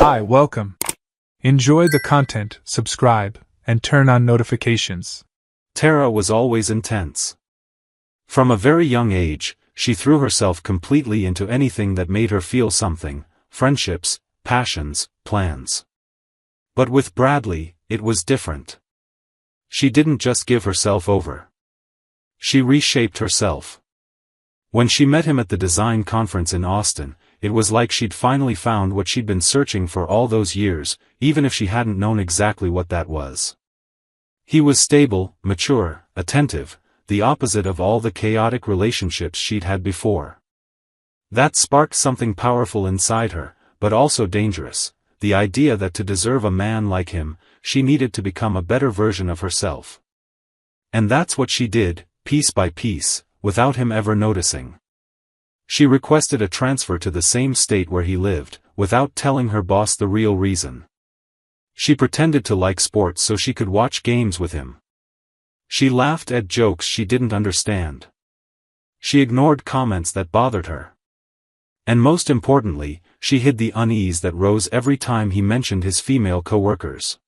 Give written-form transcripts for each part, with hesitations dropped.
Hi, welcome. Enjoy the content, subscribe, and turn on notifications. Tara was always intense. From a very young age, she threw herself completely into anything that made her feel something: friendships, passions, plans. But with Bradley, it was different. She didn't just give herself over. She reshaped herself. When she met him at the design conference in Austin, it was like she'd finally found what she'd been searching for all those years, even if she hadn't known exactly what that was. He was stable, mature, attentive, the opposite of all the chaotic relationships she'd had before. That sparked something powerful inside her, but also dangerous: the idea that to deserve a man like him, she needed to become a better version of herself. And that's what she did, piece by piece, without him ever noticing. She requested a transfer to the same state where he lived, without telling her boss the real reason. She pretended to like sports so she could watch games with him. She laughed at jokes she didn't understand. She ignored comments that bothered her. And most importantly, she hid the unease that rose every time he mentioned his female coworkers.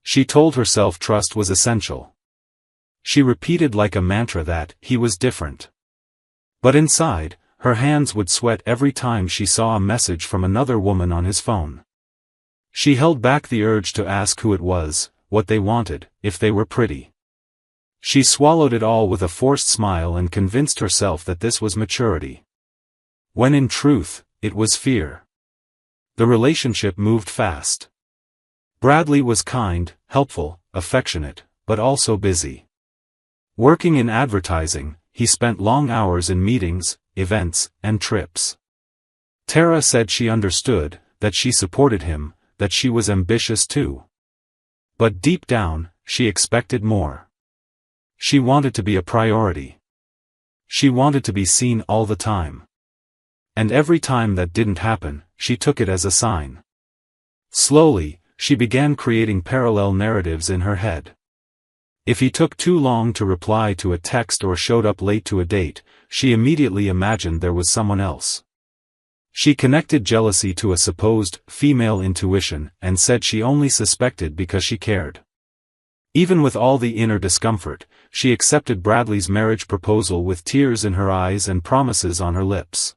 She told herself trust was essential. She repeated like a mantra that he was different. But inside, her hands would sweat every time she saw a message from another woman on his phone. She held back the urge to ask who it was, what they wanted, if they were pretty. She swallowed it all with a forced smile and convinced herself that this was maturity. When in truth, it was fear. The relationship moved fast. Bradley was kind, helpful, affectionate, but also busy. Working in advertising, he spent long hours in meetings, events, and trips. Tara said she understood, that she supported him, that she was ambitious too. But deep down, she expected more. She wanted to be a priority. She wanted to be seen all the time. And every time that didn't happen, she took it as a sign. Slowly, she began creating parallel narratives in her head. If he took too long to reply to a text or showed up late to a date, she immediately imagined there was someone else. She connected jealousy to a supposed female intuition and said she only suspected because she cared. Even with all the inner discomfort, she accepted Bradley's marriage proposal with tears in her eyes and promises on her lips.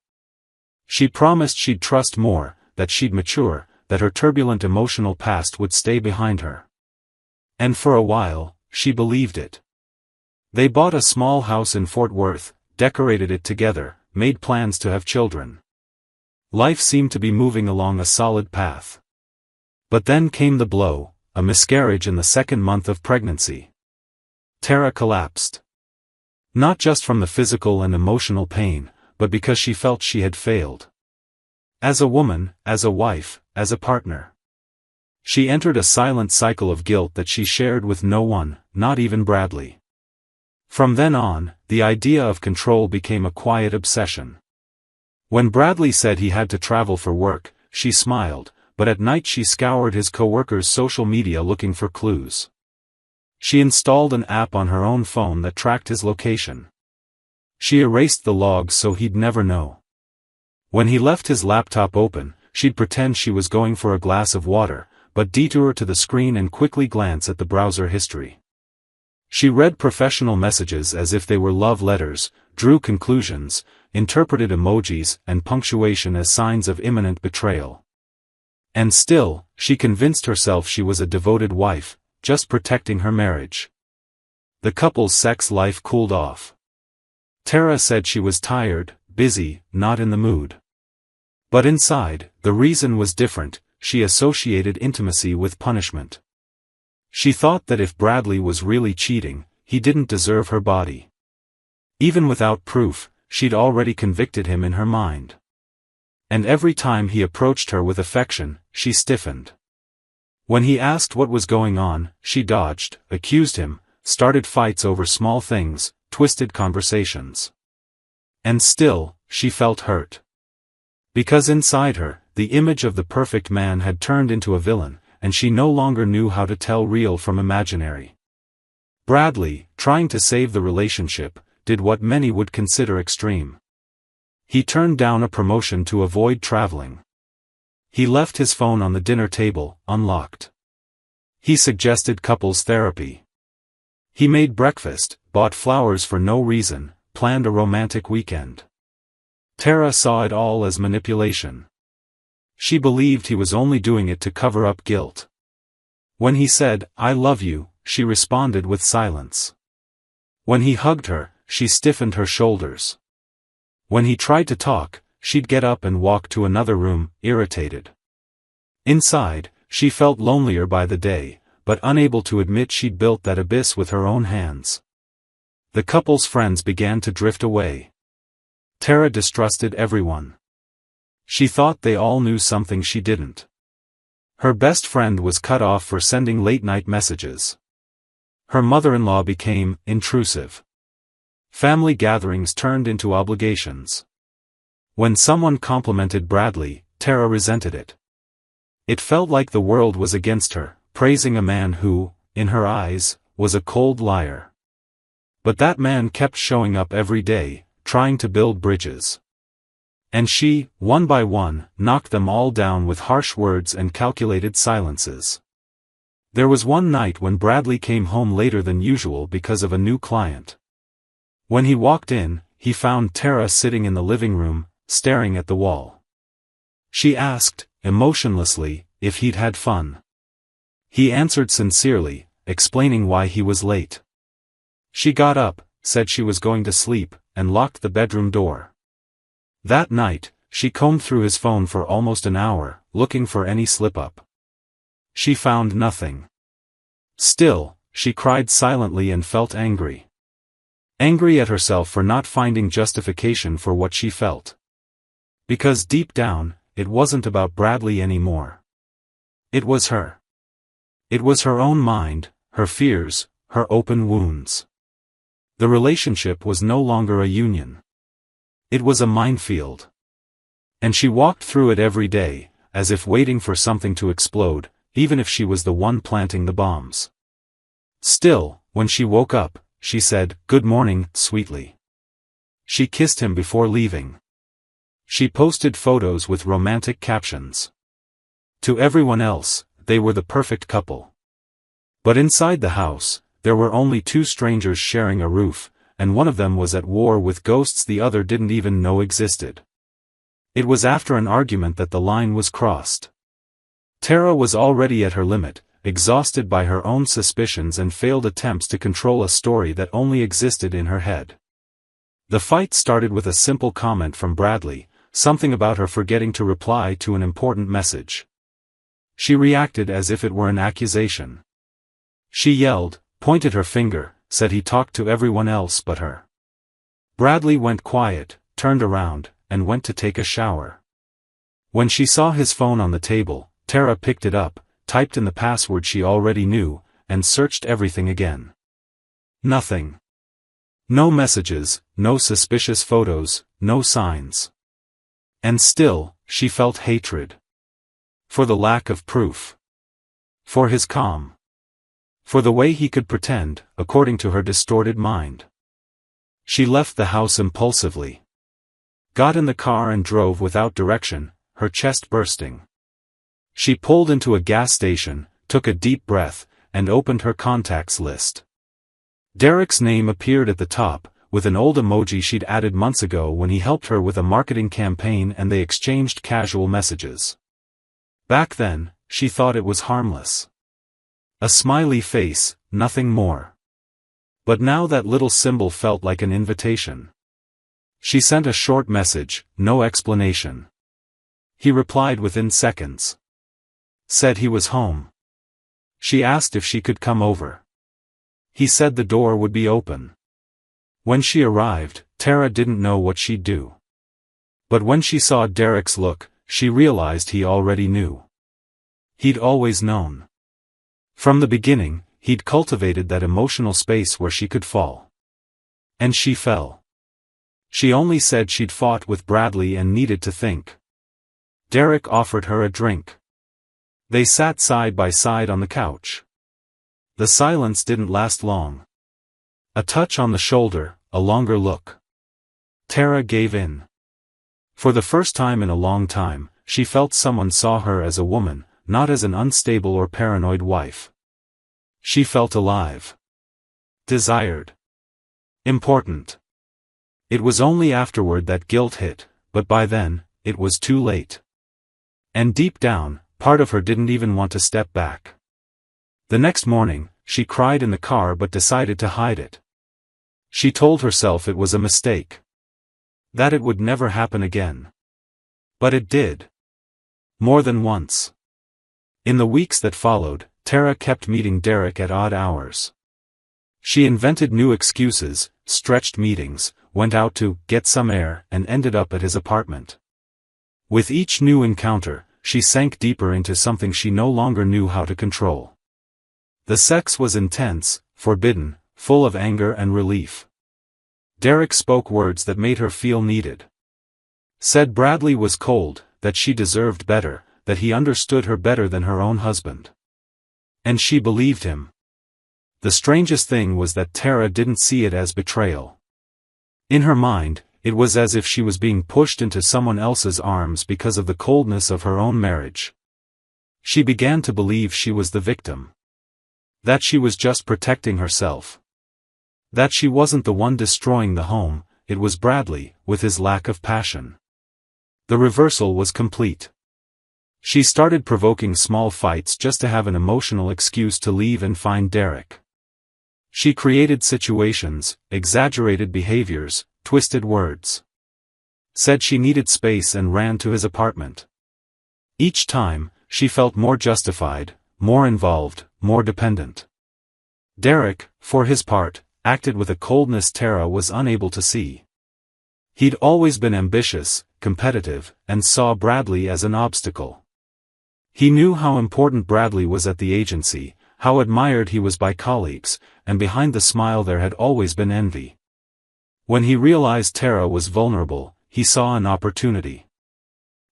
She promised she'd trust more, that she'd mature, that her turbulent emotional past would stay behind her. And for a while, she believed it. They bought a small house in Fort Worth, decorated it together, made plans to have children. Life seemed to be moving along a solid path. But then came the blow: a miscarriage in the second month of pregnancy. Tara collapsed. Not just from the physical and emotional pain, but because she felt she had failed. As a woman, as a wife, as a partner. She entered a silent cycle of guilt that she shared with no one, not even Bradley. From then on, the idea of control became a quiet obsession. When Bradley said he had to travel for work, she smiled, but at night she scoured his coworkers' social media looking for clues. She installed an app on her own phone that tracked his location. She erased the logs so he'd never know. When he left his laptop open, she'd pretend she was going for a glass of water, but detour to the screen and quickly glance at the browser history. She read professional messages as if they were love letters, drew conclusions, interpreted emojis and punctuation as signs of imminent betrayal. And still, she convinced herself she was a devoted wife, just protecting her marriage. The couple's sex life cooled off. Tara said she was tired, busy, not in the mood. But inside, the reason was different: she associated intimacy with punishment. She thought that if Bradley was really cheating, he didn't deserve her body. Even without proof, she'd already convicted him in her mind. And every time he approached her with affection, she stiffened. When he asked what was going on, she dodged, accused him, started fights over small things, twisted conversations. And still, she felt hurt. Because inside her, the image of the perfect man had turned into a villain, and she no longer knew how to tell real from imaginary. Bradley, trying to save the relationship, did what many would consider extreme. He turned down a promotion to avoid traveling. He left his phone on the dinner table, unlocked. He suggested couples therapy. He made breakfast, bought flowers for no reason, planned a romantic weekend. Tara saw it all as manipulation. She believed he was only doing it to cover up guilt. When he said, "I love you," she responded with silence. When he hugged her, she stiffened her shoulders. When he tried to talk, she'd get up and walk to another room, irritated. Inside, she felt lonelier by the day, but unable to admit she'd built that abyss with her own hands. The couple's friends began to drift away. Tara distrusted everyone. She thought they all knew something she didn't. Her best friend was cut off for sending late-night messages. Her mother-in-law became intrusive. Family gatherings turned into obligations. When someone complimented Bradley, Tara resented it. It felt like the world was against her, praising a man who, in her eyes, was a cold liar. But that man kept showing up every day, trying to build bridges. And she, one by one, knocked them all down with harsh words and calculated silences. There was one night when Bradley came home later than usual because of a new client. When he walked in, he found Tara sitting in the living room, staring at the wall. She asked, emotionlessly, if he'd had fun. He answered sincerely, explaining why he was late. She got up, said she was going to sleep, and locked the bedroom door. That night, she combed through his phone for almost an hour, looking for any slip-up. She found nothing. Still, she cried silently and felt angry. Angry at herself for not finding justification for what she felt. Because deep down, it wasn't about Bradley anymore. It was her. It was her own mind, her fears, her open wounds. The relationship was no longer a union. It was a minefield. And she walked through it every day, as if waiting for something to explode, even if she was the one planting the bombs. Still, when she woke up, she said, "Good morning," sweetly. She kissed him before leaving. She posted photos with romantic captions. To everyone else, they were the perfect couple. But inside the house, there were only two strangers sharing a roof, and one of them was at war with ghosts the other didn't even know existed. It was after an argument that the line was crossed. Tara was already at her limit, exhausted by her own suspicions and failed attempts to control a story that only existed in her head. The fight started with a simple comment from Bradley, something about her forgetting to reply to an important message. She reacted as if it were an accusation. She yelled, pointed her finger, said he talked to everyone else but her. Bradley went quiet, turned around, and went to take a shower. When she saw his phone on the table, Tara picked it up, typed in the password she already knew, and searched everything again. Nothing. No messages, no suspicious photos, no signs. And still, she felt hatred. For the lack of proof. For his calm. For the way he could pretend, according to her distorted mind. She left the house impulsively. Got in the car and drove without direction, her chest bursting. She pulled into a gas station, took a deep breath, and opened her contacts list. Derek's name appeared at the top, with an old emoji she'd added months ago when he helped her with a marketing campaign and they exchanged casual messages. Back then, she thought it was harmless. A smiley face, nothing more. But now that little symbol felt like an invitation. She sent a short message, no explanation. He replied within seconds. Said he was home. She asked if she could come over. He said the door would be open. When she arrived, Tara didn't know what she'd do. But when she saw Derek's look, she realized he already knew. He'd always known. From the beginning, he'd cultivated that emotional space where she could fall. And she fell. She only said she'd fought with Bradley and needed to think. Derek offered her a drink. They sat side by side on the couch. The silence didn't last long. A touch on the shoulder, a longer look. Tara gave in. For the first time in a long time, she felt someone saw her as a woman, not as an unstable or paranoid wife. She felt alive. Desired. Important. It was only afterward that guilt hit, but by then, it was too late. And deep down, part of her didn't even want to step back. The next morning, she cried in the car but decided to hide it. She told herself it was a mistake. That it would never happen again. But it did. More than once. In the weeks that followed, Tara kept meeting Derek at odd hours. She invented new excuses, stretched meetings, went out to get some air, and ended up at his apartment. With each new encounter, she sank deeper into something she no longer knew how to control. The sex was intense, forbidden, full of anger and relief. Derek spoke words that made her feel needed. Said Bradley was cold, that she deserved better, that he understood her better than her own husband. And she believed him. The strangest thing was that Tara didn't see it as betrayal. In her mind, it was as if she was being pushed into someone else's arms because of the coldness of her own marriage. She began to believe she was the victim. That she was just protecting herself. That she wasn't the one destroying the home, it was Bradley, with his lack of passion. The reversal was complete. She started provoking small fights just to have an emotional excuse to leave and find Derek. She created situations, exaggerated behaviors, twisted words. Said she needed space and ran to his apartment. Each time, she felt more justified, more involved, more dependent. Derek, for his part, acted with a coldness Tara was unable to see. He'd always been ambitious, competitive, and saw Bradley as an obstacle. He knew how important Bradley was at the agency, how admired he was by colleagues, and behind the smile there had always been envy. When he realized Tara was vulnerable, he saw an opportunity.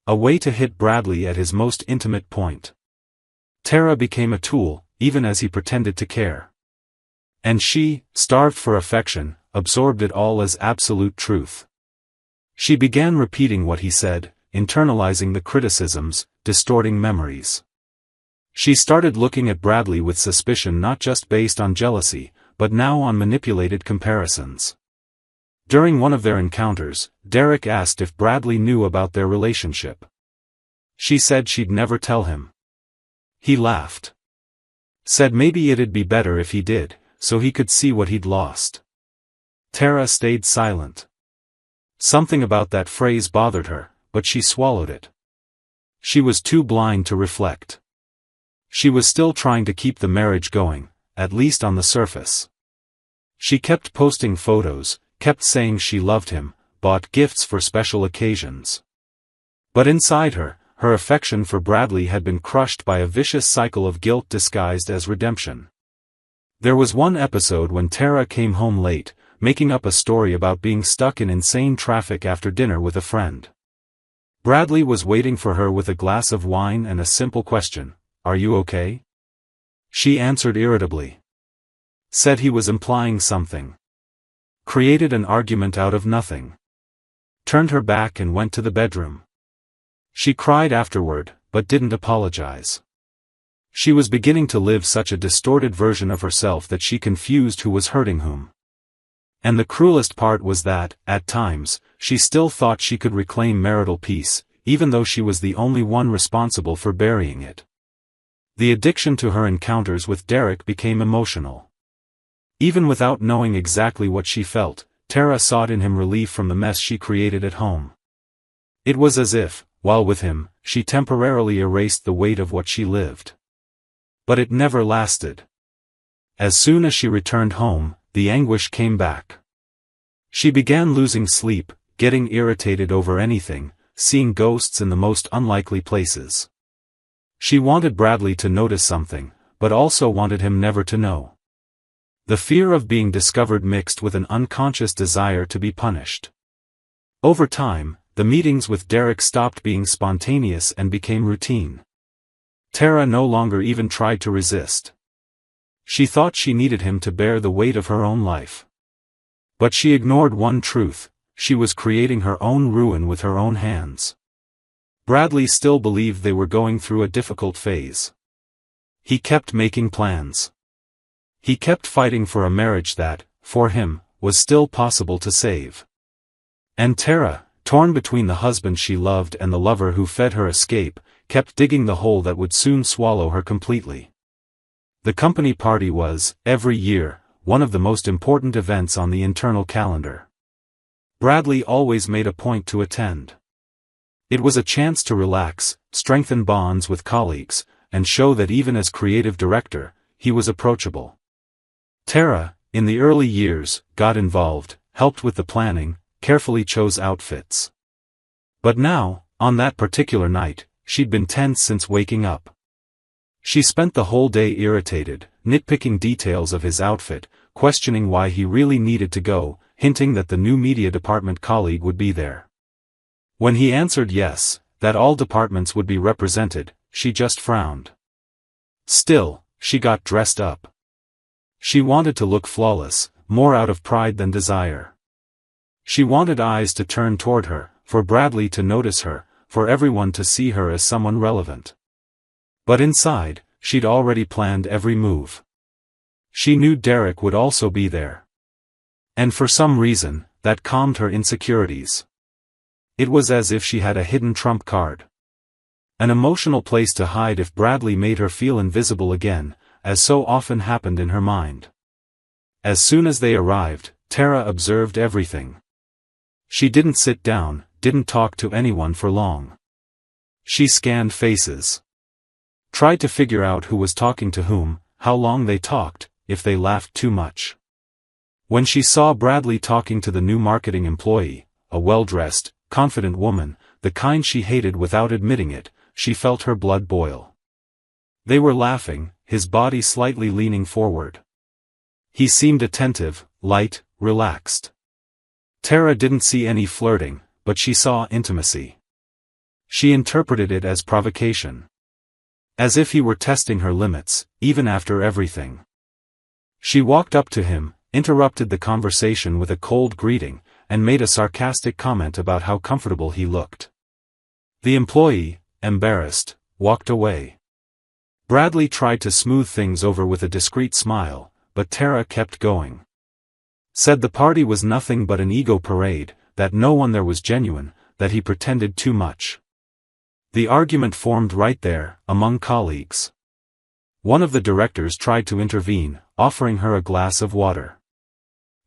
A way to hit Bradley at his most intimate point. Tara became a tool, even as he pretended to care. And she, starved for affection, absorbed it all as absolute truth. She began repeating what he said, internalizing the criticisms, distorting memories. She started looking at Bradley with suspicion not just based on jealousy, but now on manipulated comparisons. During one of their encounters, Derek asked if Bradley knew about their relationship. She said she'd never tell him. He laughed. Said maybe it'd be better if he did, so he could see what he'd lost. Tara stayed silent. Something about that phrase bothered her, but she swallowed it. She was too blind to reflect. She was still trying to keep the marriage going, at least on the surface. She kept posting photos, kept saying she loved him, bought gifts for special occasions. But inside her, her affection for Bradley had been crushed by a vicious cycle of guilt disguised as redemption. There was one episode when Tara came home late, making up a story about being stuck in insane traffic after dinner with a friend. Bradley was waiting for her with a glass of wine and a simple question, "Are you okay?" She answered irritably. Said he was implying something. Created an argument out of nothing. Turned her back and went to the bedroom. She cried afterward, but didn't apologize. She was beginning to live such a distorted version of herself that she confused who was hurting whom. And the cruelest part was that, at times, she still thought she could reclaim marital peace, even though she was the only one responsible for burying it. The addiction to her encounters with Derek became emotional. Even without knowing exactly what she felt, Tara sought in him relief from the mess she created at home. It was as if, while with him, she temporarily erased the weight of what she lived. But it never lasted. As soon as she returned home, the anguish came back. She began losing sleep, getting irritated over anything, seeing ghosts in the most unlikely places. She wanted Bradley to notice something, but also wanted him never to know. The fear of being discovered mixed with an unconscious desire to be punished. Over time, the meetings with Derek stopped being spontaneous and became routine. Tara no longer even tried to resist. She thought she needed him to bear the weight of her own life. But she ignored one truth: she was creating her own ruin with her own hands. Bradley still believed they were going through a difficult phase. He kept making plans. He kept fighting for a marriage that, for him, was still possible to save. And Tara, torn between the husband she loved and the lover who fed her escape, kept digging the hole that would soon swallow her completely. The company party was, every year, one of the most important events on the internal calendar. Bradley always made a point to attend. It was a chance to relax, strengthen bonds with colleagues, and show that even as creative director, he was approachable. Tara, in the early years, got involved, helped with the planning, carefully chose outfits. But now, on that particular night, she'd been tense since waking up. She spent the whole day irritated, nitpicking details of his outfit, questioning why he really needed to go, hinting that the new media department colleague would be there. When he answered yes, that all departments would be represented, she just frowned. Still, she got dressed up. She wanted to look flawless, more out of pride than desire. She wanted eyes to turn toward her, for Bradley to notice her, for everyone to see her as someone relevant. But inside, she'd already planned every move. She knew Derek would also be there. And for some reason, that calmed her insecurities. It was as if she had a hidden trump card. An emotional place to hide if Bradley made her feel invisible again, as so often happened in her mind. As soon as they arrived, Tara observed everything. She didn't sit down, didn't talk to anyone for long. She scanned faces. Tried to figure out who was talking to whom, how long they talked, if they laughed too much. When she saw Bradley talking to the new marketing employee, a well-dressed, confident woman, the kind she hated without admitting it, she felt her blood boil. They were laughing, his body slightly leaning forward. He seemed attentive, light, relaxed. Tara didn't see any flirting, but she saw intimacy. She interpreted it as provocation. As if he were testing her limits, even after everything. She walked up to him, interrupted the conversation with a cold greeting, and made a sarcastic comment about how comfortable he looked. The employee, embarrassed, walked away. Bradley tried to smooth things over with a discreet smile, but Tara kept going. Said the party was nothing but an ego parade, that no one there was genuine, that he pretended too much. The argument formed right there, among colleagues. One of the directors tried to intervene, offering her a glass of water.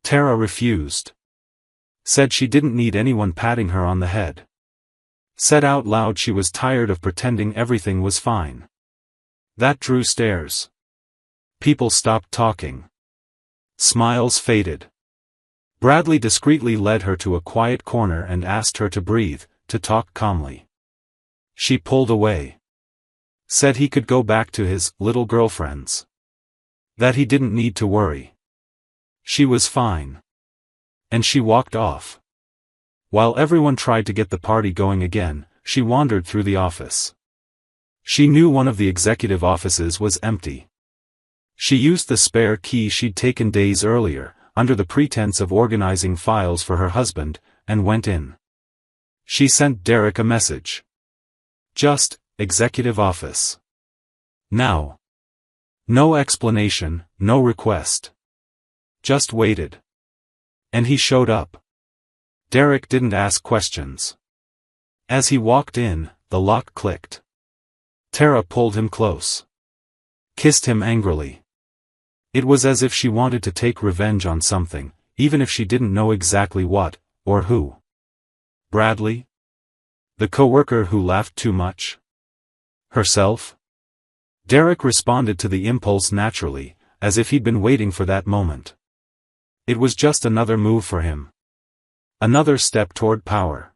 Tara refused. Said she didn't need anyone patting her on the head. Said out loud she was tired of pretending everything was fine. That drew stares. People stopped talking. Smiles faded. Bradley discreetly led her to a quiet corner and asked her to breathe, to talk calmly. She pulled away. Said he could go back to his little girlfriends. That he didn't need to worry. She was fine. And she walked off. While everyone tried to get the party going again, she wandered through the office. She knew one of the executive offices was empty. She used the spare key she'd taken days earlier, under the pretense of organizing files for her husband, and went in. She sent Derek a message. Just, executive office. Now. No explanation, no request. Just waited. And he showed up. Derek didn't ask questions. As he walked in, the lock clicked. Tara pulled him close. Kissed him angrily. It was as if she wanted to take revenge on something, even if she didn't know exactly what, or who. Bradley? The coworker who laughed too much? Herself? Derek responded to the impulse naturally, as if he'd been waiting for that moment. It was just another move for him. Another step toward power.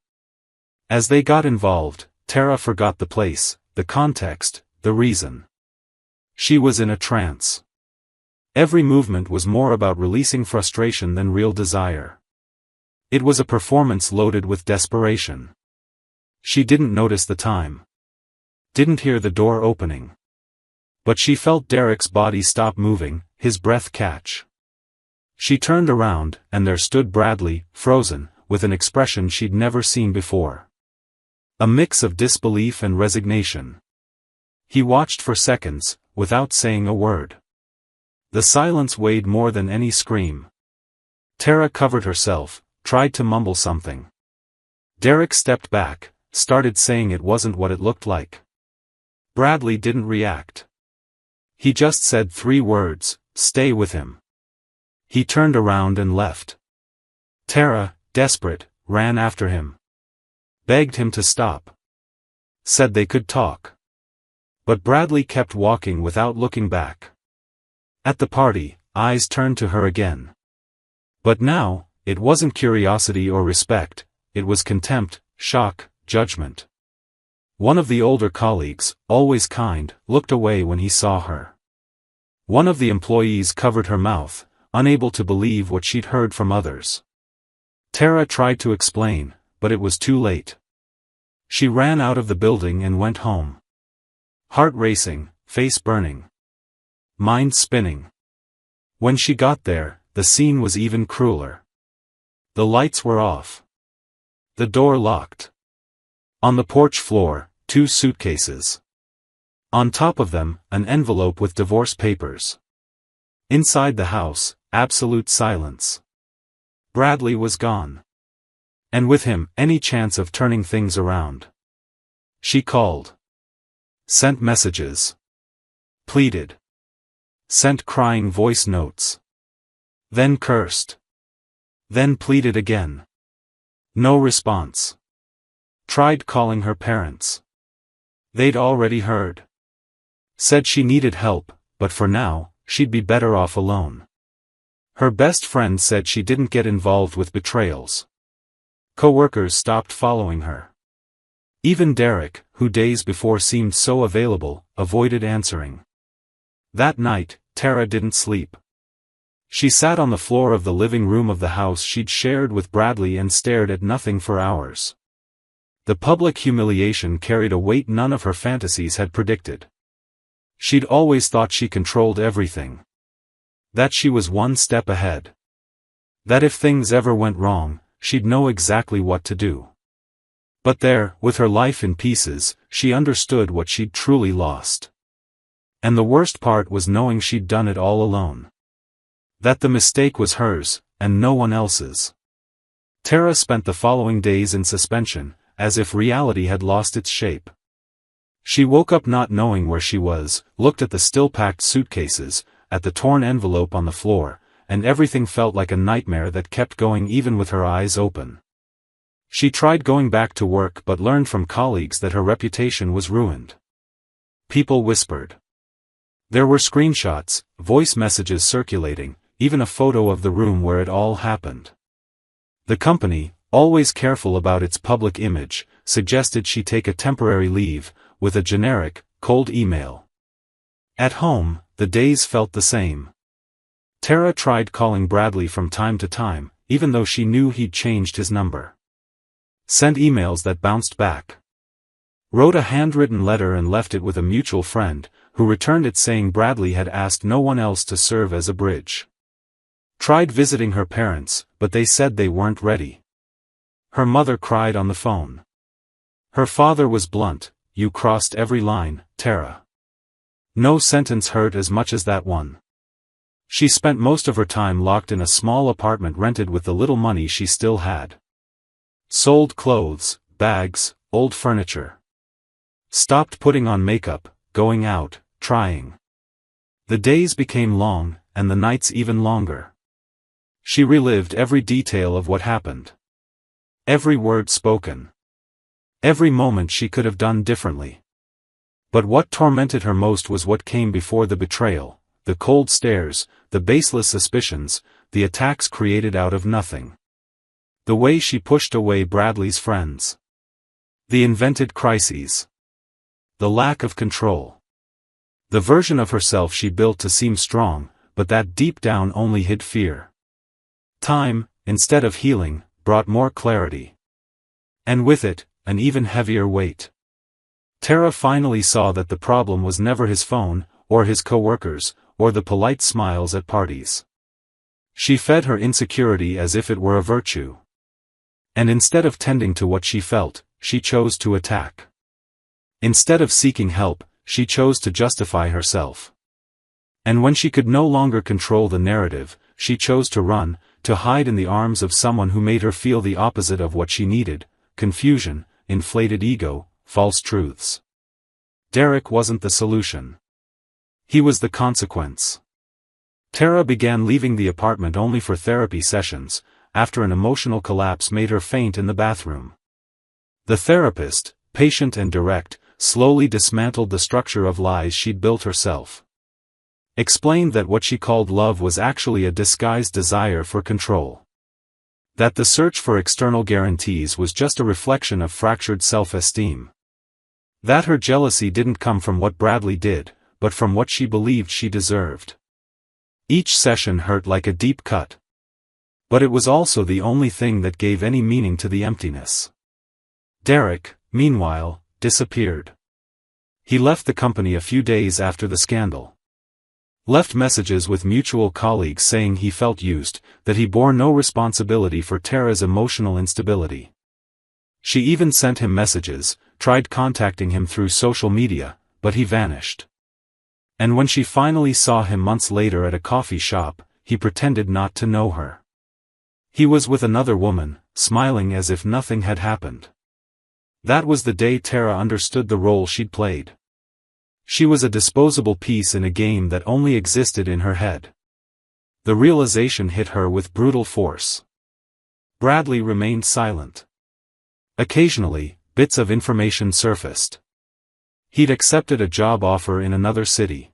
As they got involved, Tara forgot the place, the context, the reason. She was in a trance. Every movement was more about releasing frustration than real desire. It was a performance loaded with desperation. She didn't notice the time. Didn't hear the door opening. But she felt Derek's body stop moving, his breath catch. She turned around, and there stood Bradley, frozen, with an expression she'd never seen before. A mix of disbelief and resignation. He watched for seconds, without saying a word. The silence weighed more than any scream. Tara covered herself, tried to mumble something. Derek stepped back, started saying it wasn't what it looked like. Bradley didn't react. He just said 3 words, "Stay with him." He turned around and left. Tara, desperate, ran after him. Begged him to stop. Said they could talk. But Bradley kept walking without looking back. At the party, eyes turned to her again. But now, it wasn't curiosity or respect, it was contempt, shock, judgment. One of the older colleagues, always kind, looked away when he saw her. One of the employees covered her mouth, unable to believe what she'd heard from others. Tara tried to explain, but it was too late. She ran out of the building and went home. Heart racing, face burning. Mind spinning. When she got there, the scene was even crueler. The lights were off. The door locked. On the porch floor, 2 suitcases. On top of them, an envelope with divorce papers. Inside the house, absolute silence. Bradley was gone. And with him, any chance of turning things around. She called. Sent messages. Pleaded. Sent crying voice notes. Then cursed. Then pleaded again. No response. Tried calling her parents. They'd already heard. Said she needed help, but for now, she'd be better off alone. Her best friend said she didn't get involved with betrayals. Coworkers stopped following her. Even Derek, who days before seemed so available, avoided answering. That night, Tara didn't sleep. She sat on the floor of the living room of the house she'd shared with Bradley and stared at nothing for hours. The public humiliation carried a weight none of her fantasies had predicted. She'd always thought she controlled everything. That she was one step ahead. That if things ever went wrong, she'd know exactly what to do. But there, with her life in pieces, she understood what she'd truly lost. And the worst part was knowing she'd done it all alone. That the mistake was hers, and no one else's. Tara spent the following days in suspension, as if reality had lost its shape. She woke up not knowing where she was, looked at the still-packed suitcases, at the torn envelope on the floor, and everything felt like a nightmare that kept going even with her eyes open. She tried going back to work but learned from colleagues that her reputation was ruined. People whispered. There were screenshots, voice messages circulating, even a photo of the room where it all happened. The company, always careful about its public image, suggested she take a temporary leave, with a generic, cold email. At home, the days felt the same. Tara tried calling Bradley from time to time, even though she knew he'd changed his number. Sent emails that bounced back. Wrote a handwritten letter and left it with a mutual friend, who returned it saying Bradley had asked no one else to serve as a bridge. Tried visiting her parents, but they said they weren't ready. Her mother cried on the phone. Her father was blunt, "You crossed every line, Tara. No sentence hurt as much as that one." She spent most of her time locked in a small apartment rented with the little money she still had. Sold clothes, bags, old furniture. Stopped putting on makeup, going out, trying. The days became long, and the nights even longer. She relived every detail of what happened. Every word spoken. Every moment she could have done differently. But what tormented her most was what came before the betrayal, the cold stares, the baseless suspicions, the attacks created out of nothing. The way she pushed away Bradley's friends. The invented crises. The lack of control. The version of herself she built to seem strong, but that deep down only hid fear. Time, instead of healing, brought more clarity. And with it, an even heavier weight. Tara finally saw that the problem was never his phone, or his coworkers, or the polite smiles at parties. She fed her insecurity as if it were a virtue. And instead of tending to what she felt, she chose to attack. Instead of seeking help, she chose to justify herself. And when she could no longer control the narrative, she chose to run, to hide in the arms of someone who made her feel the opposite of what she needed: confusion, inflated ego, false truths. Derek wasn't the solution. He was the consequence. Tara began leaving the apartment only for therapy sessions, after an emotional collapse made her faint in the bathroom. The therapist, patient and direct, slowly dismantled the structure of lies she'd built herself. Explained that what she called love was actually a disguised desire for control. That the search for external guarantees was just a reflection of fractured self-esteem. That her jealousy didn't come from what Bradley did, but from what she believed she deserved. Each session hurt like a deep cut. But it was also the only thing that gave any meaning to the emptiness. Derek, meanwhile, disappeared. He left the company a few days after the scandal. Left messages with mutual colleagues saying he felt used, that he bore no responsibility for Tara's emotional instability. She even sent him messages, tried contacting him through social media, but he vanished. And when she finally saw him months later at a coffee shop, he pretended not to know her. He was with another woman, smiling as if nothing had happened. That was the day Tara understood the role she'd played. She was a disposable piece in a game that only existed in her head. The realization hit her with brutal force. Bradley remained silent. Occasionally, bits of information surfaced. He'd accepted a job offer in another city.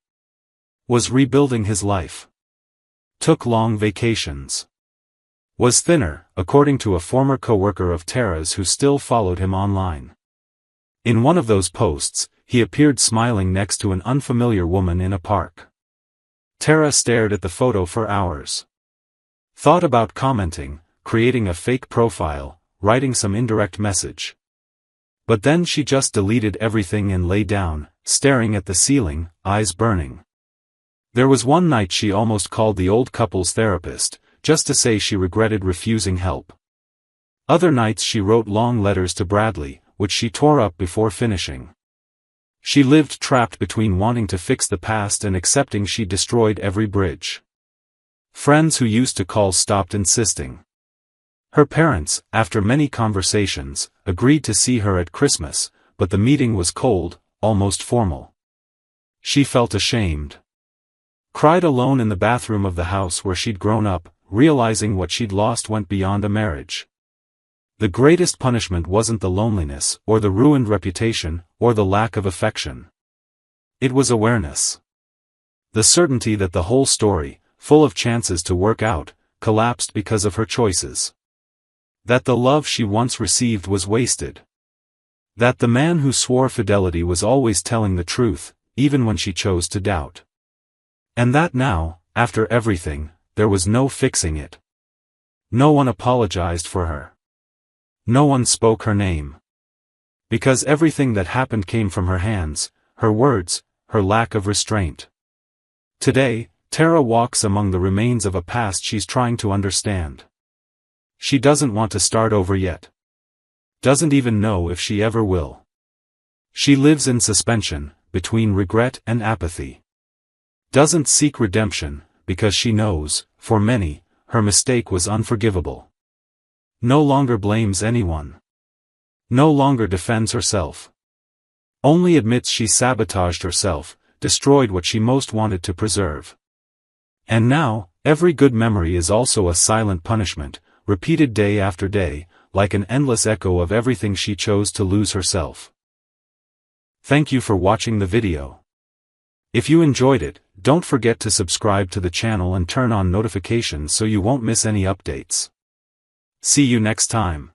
Was rebuilding his life. Took long vacations. Was thinner, according to a former coworker of Tara's who still followed him online. In one of those posts, he appeared smiling next to an unfamiliar woman in a park. Tara stared at the photo for hours. Thought about commenting, creating a fake profile, writing some indirect message. But then she just deleted everything and lay down, staring at the ceiling, eyes burning. There was one night she almost called the old couple's therapist, just to say she regretted refusing help. Other nights she wrote long letters to Bradley, which she tore up before finishing. She lived trapped between wanting to fix the past and accepting she destroyed every bridge. Friends who used to call stopped insisting. Her parents, after many conversations, agreed to see her at Christmas, but the meeting was cold, almost formal. She felt ashamed. Cried alone in the bathroom of the house where she'd grown up, realizing what she'd lost went beyond a marriage. The greatest punishment wasn't the loneliness, or the ruined reputation, or the lack of affection. It was awareness. The certainty that the whole story, full of chances to work out, collapsed because of her choices. That the love she once received was wasted. That the man who swore fidelity was always telling the truth, even when she chose to doubt. And that now, after everything, there was no fixing it. No one apologized for her. No one spoke her name. Because everything that happened came from her hands, her words, her lack of restraint. Today, Tara walks among the remains of a past she's trying to understand. She doesn't want to start over yet. Doesn't even know if she ever will. She lives in suspension, between regret and apathy. Doesn't seek redemption, because she knows, for many, her mistake was unforgivable. No longer blames anyone. No longer defends herself. Only admits she sabotaged herself, destroyed what she most wanted to preserve. And now, every good memory is also a silent punishment, repeated day after day, like an endless echo of everything she chose to lose herself. Thank you for watching the video. If you enjoyed it, don't forget to subscribe to the channel and turn on notifications so you won't miss any updates. See you next time.